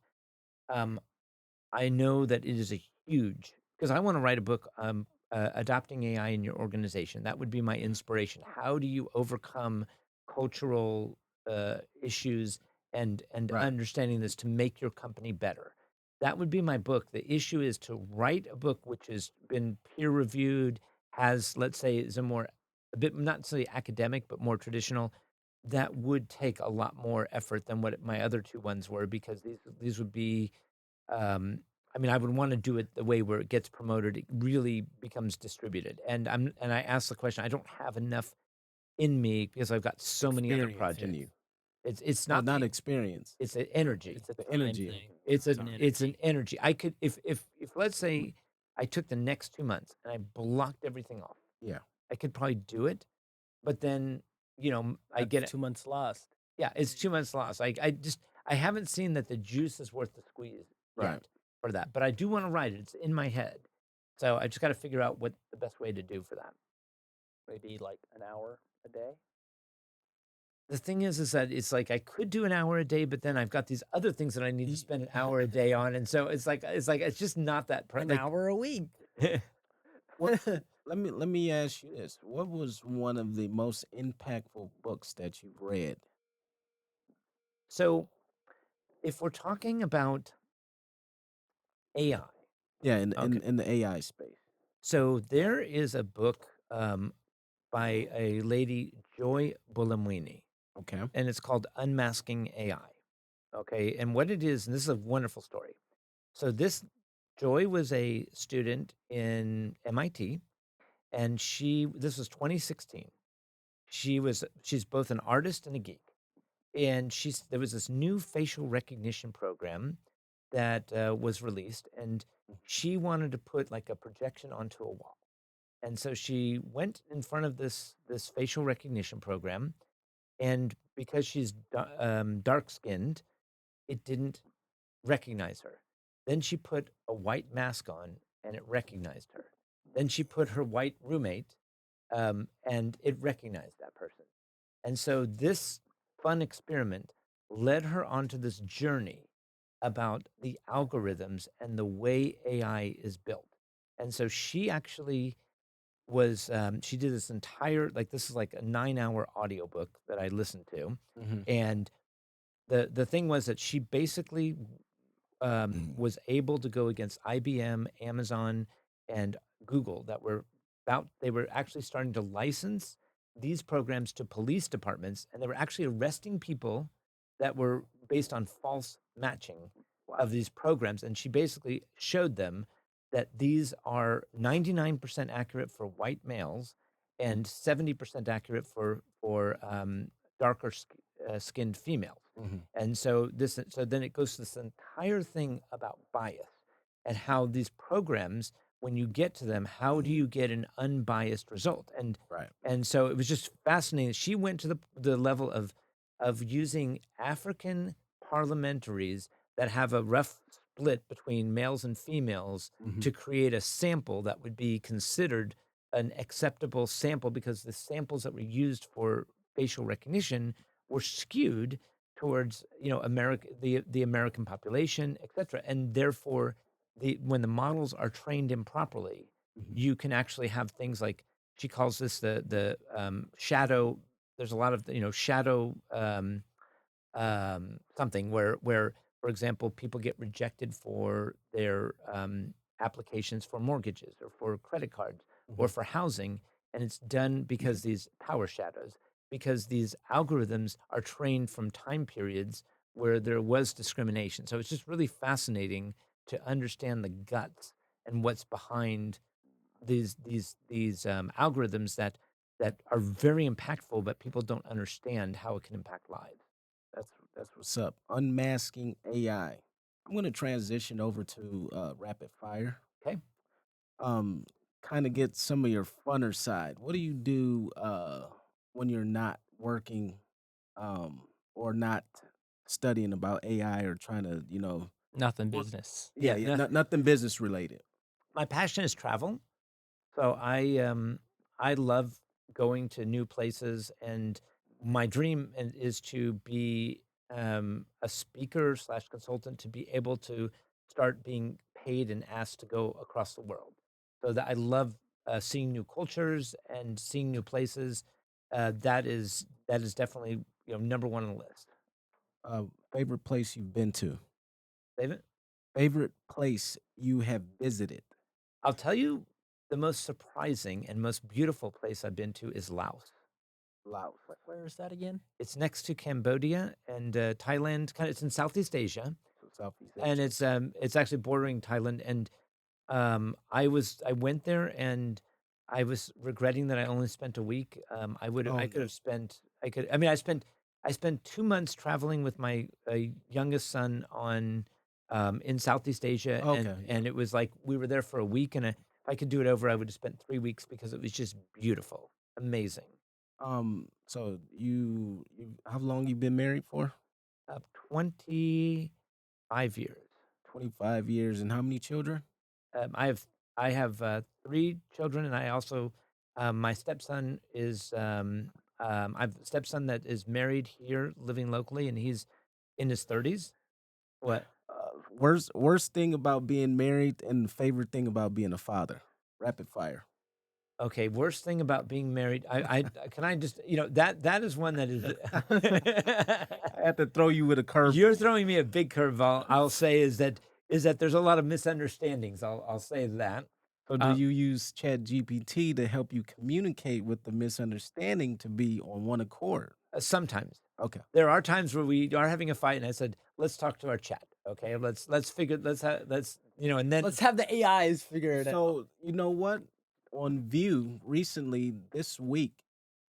um, I know that it is a huge, because I want to write a book, adopting AI in your organization. That would be my inspiration. How do you overcome cultural issues and Right. understanding this to make your company better? That would be my book. The issue is to write a book which has been peer reviewed, has, let's say, is a bit not necessarily academic, but more traditional. That would take a lot more effort than what my other two ones were, because these would be um, I mean, I would want to do it the way where it gets promoted, it really becomes distributed. And I asked the question, I don't have enough in me because I've got so many other Experience in you. projects. It's Well, not not the experience. it's an energy. It's a The time energy. thing. Okay. It's an It's an energy. energy. I could if let's say I took the next 2 months and I blocked everything off, Yeah. I could probably do it. But then, I That's get it. 2 months lost. Yeah, it's 2 months lost. I haven't seen that the juice is worth the squeeze Right. yet for that. But I do want to write it. It's in my head. So I just got to figure out what the best way to do for that. Maybe like an hour a day. The thing is that it's like I could do an hour a day, but then I've got these other things that I need to spend an hour a day on, and so it's just not that An like. hour a week. What let me ask you this. What was one of the most impactful books that you've read? So if we're talking about AI, Yeah, in okay. in the AI space. So there is a book by a lady, Joy Buolamwini, Okay. and it's called Unmasking AI. Okay, and what it is, and this is a wonderful story. So this Joy was a student in MIT, and this was 2016. She's both an artist and a geek, and there was this new facial recognition program that was released, and she wanted to put like a projection onto a wall. And so she went in front of this facial recognition program, and because she's dark skinned, it didn't recognize her. Then she put a white mask on, and it recognized her. Then she put her white roommate, and it recognized that person. And so this fun experiment led her onto this journey about the algorithms and the way AI is built. And so she actually she did this entire, like, this is like a 9-hour audiobook that I listened to. Mhm. And the thing was that she basically was able to go against IBM, Amazon, and Google they were actually starting to license these programs to police departments, and they were actually arresting people that were based on false matching of these programs. And she basically showed them that these are 99% accurate for white males and 70% accurate for darker skinned females. Mhm. And so then it goes to this entire thing about bias and how these programs, when you get to them, how do you get an unbiased result? Right. And so it was just fascinating. She went to the level of using African parliamentaries that have a rough split between males and females Mhm. to create a sample that would be considered an acceptable sample, because the samples that were used for facial recognition were skewed towards America, the American population, et cetera. And therefore, when the models are trained improperly, Mhm. you can actually have things like, she calls this the shadow. There's a lot of shadow something where, for example, people get rejected for their applications for mortgages or for credit cards or Mhm. for housing, and it's done because these power shadows, because these algorithms are trained from time periods where there was discrimination. So it's just really fascinating to understand the guts and what's behind these algorithms that are very impactful, but people don't understand how it can impact lives. That's what's up. Unmasking AI. I'm going to transition over to rapid fire. Okay. Um, kind of get some of your funner side. What do you do when you're not working or not studying about AI or trying to, Nothing work? business. Yeah, yeah, nothing business related. My passion is travel. So I love going to new places, and my dream is to be a speaker slash consultant, to be able to start being paid and asked to go across the world. So that I love seeing new cultures and seeing new places. That is definitely number one on the list. Favorite place you've been to? David, Favorite place you have visited? I'll tell you, the most surprising and most beautiful place I've been to is Laos. Laos. Where is that again? It's next to Cambodia and Thailand. It's in Southeast Asia. So Southeast and Asia. it's actually bordering Thailand, and I went there, and I was regretting that I only spent a week. Oh I could have no. spent I could I mean, I spent 2 months traveling with my, youngest son on, in Southeast Asia, Okay, yeah. and it was like we were there for a week, and if I could do it over, I would have spent 3 weeks because it was just beautiful, amazing. So you how long you been married for? 25 years. 25 years, and how many children? Um, I have I have, 3 children, and I also, my stepson is, I have a stepson that is married here, living locally, and he's in his 30s. What? Worst thing about being married and favorite thing about being a father. Rapid fire. Okay, worst thing about being married, can I just, that is one that is I had to throw you with a you're curveball. throwing me a big curveball. I'll say is that there's a lot of misunderstandings. I'll say that. So do Uh, you use Chat GPT to help you communicate with the misunderstanding to be on one accord? Sometimes. Okay. There are times where we are having a fight, and I said, "Let's talk to our chat, okay? And then Let's have the AIs figure it out. So you know what? On View recently this week,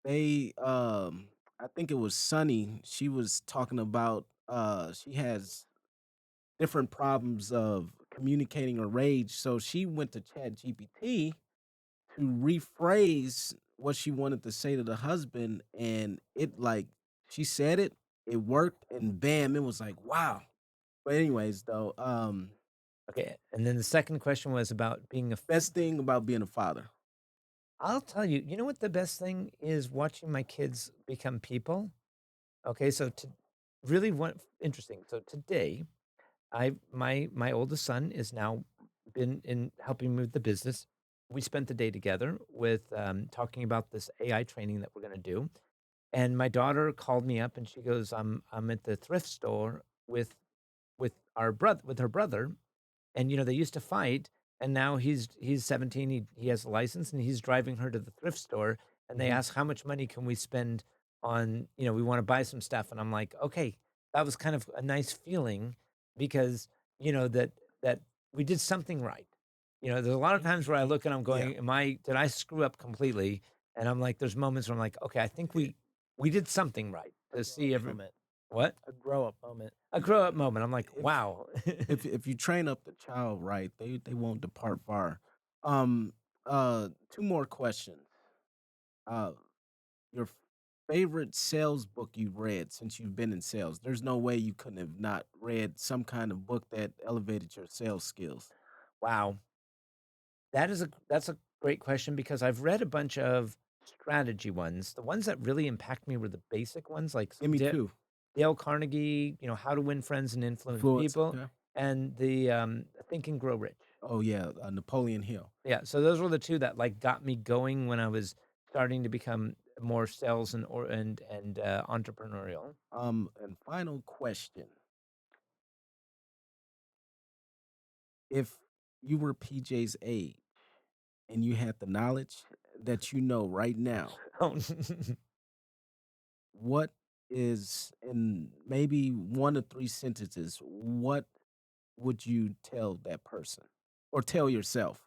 they I think it was Sunny. She was talking about she has different problems of communicating her rage. So she went to Chat GPT to rephrase what she wanted to say to the husband, and it like she said it, it worked, and bam, it was like wow. But anyways, though, okay, and then the second question was about being a f best thing about being a father. I'll tell you, you know what the best thing is watching my kids become people? Okay, so to really what interesting. So today, my oldest son is now been in helping me with the business. We spent the day together with, talking about this AI training that we're gonna do. And my daughter called me up and she goes, I'm at the thrift store with her brother, and they used to fight, and now he's 17, he has a license, and he's driving her to the thrift store, and they Mhm. ask how much money can we spend on, we want to buy some stuff, and I'm like, okay, that was kind of a nice feeling because that we did something right. There's a lot of times where I look and I'm Yeah. going, did I screw up completely? And I'm like, there's moments where I'm like, okay, I think we did something right A to grow see up every moment. what A grow up moment. a grow up moment. I'm like, If wow. if you train up the child right, they won't depart far. Two more questions. Uh, your favorite sales book you've read since you've been in sales. There's no way you couldn't have not read some kind of book that elevated your sales skills. Wow. That's a great question because I've read a bunch of strategy ones. The ones that really impact me were the basic ones, like Give me two. Dale Carnegie, How to Win Friends and Influence Influence. People, Okay. and the Think and Grow Rich. Oh yeah, Napoleon Hill. Yeah, so those were the two that like got me going when I was starting to become more sales and entrepreneurial. And final question: if you were PJ's age and you had the knowledge that you know right now, Oh, what is in maybe 1 to 3 sentences, what would you tell that person or tell yourself?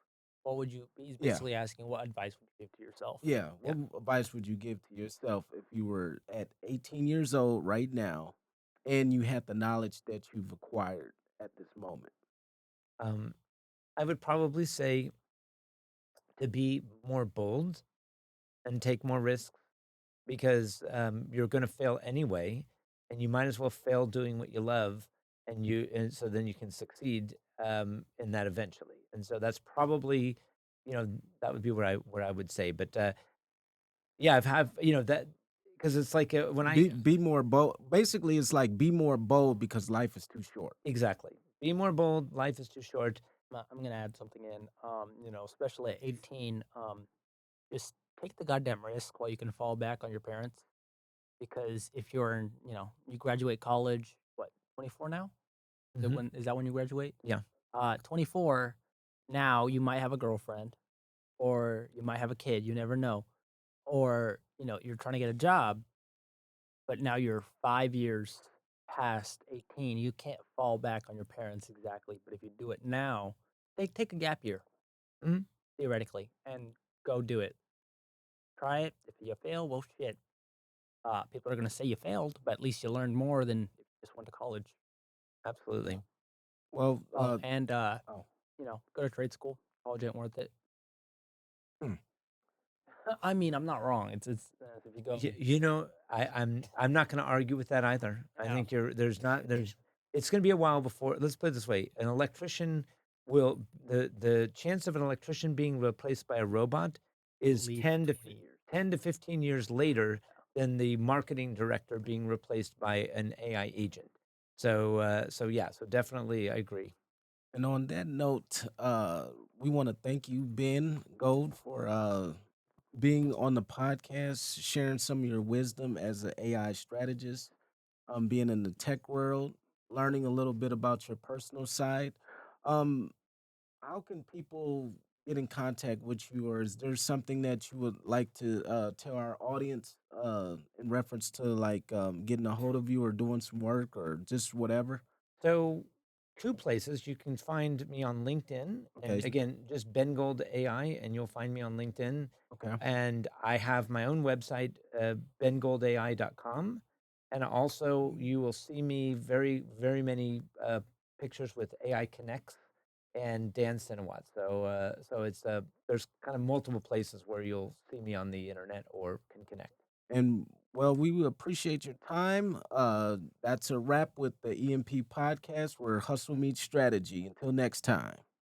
What would you he's Yeah. basically asking what advice would you give to yourself? Yeah. yeah. What advice would you give to yourself if you were at 18 years old right now and you had the knowledge that you've acquired at this moment? Um, I would probably say to be more bold and take more risks because you're going to fail anyway, and you might as well fail doing what you love, and so then you can succeed in that eventually. And so that's probably, that would be where I would say. But yeah, I've have that because it's like when I Be more bold. Basically, it's like be more bold because life is too short. exactly be more bold. Life is too short. I'm gonna add something in. Especially at 18, just take the goddamn risk while you can fall back on your parents. Because if you're in, you graduate college, what, 24 now? Hmm. Is that when you graduate? Yeah. 24, now you might have a girlfriend or you might have a kid, you never know. Or, you're trying to get a job, but now you're 5 years. past 18, you can't fall back on your parents exactly. But if you do it now, take a gap year, Mhm. theoretically, and go do it. Try it. If you fail, well, shit. People are going to say you failed, but at least you learned more than if you just went to college. Absolutely. Well, Oh, and oh, go to trade school. College ain't worth it. hmm. I mean, I'm not wrong. It's if you go, I'm not going to argue with that either. I yeah, think there's it's going to be a while before. Let's put it this way: an electrician will the chance of an electrician being replaced by a robot at is least 20 years. 10 to 15 years later than the marketing director being replaced by an AI agent. So yeah, so definitely I agree. And on that note, we want to thank you, Ben Gold, for being on the podcast, sharing some of your wisdom as an AI strategist, being in the tech world, learning a little bit about your personal side. Um, how can people get in contact with you, or is there something that you would like to tell our audience in reference to like getting a hold of you or doing some work or just whatever? So, two places you can find me on LinkedIn, Okay. and again, just Ben Gold AI, and you'll find me on LinkedIn. Okay. And I have my own website, bengoldai.com. And also, you will see me very many pictures with AI Connects and Dan Cinewat. So it's there's kind of multiple places where you'll see me on the internet or can connect. And well, we will appreciate your time. That's a wrap with the EMP podcast where hustle meets strategy. Until next time.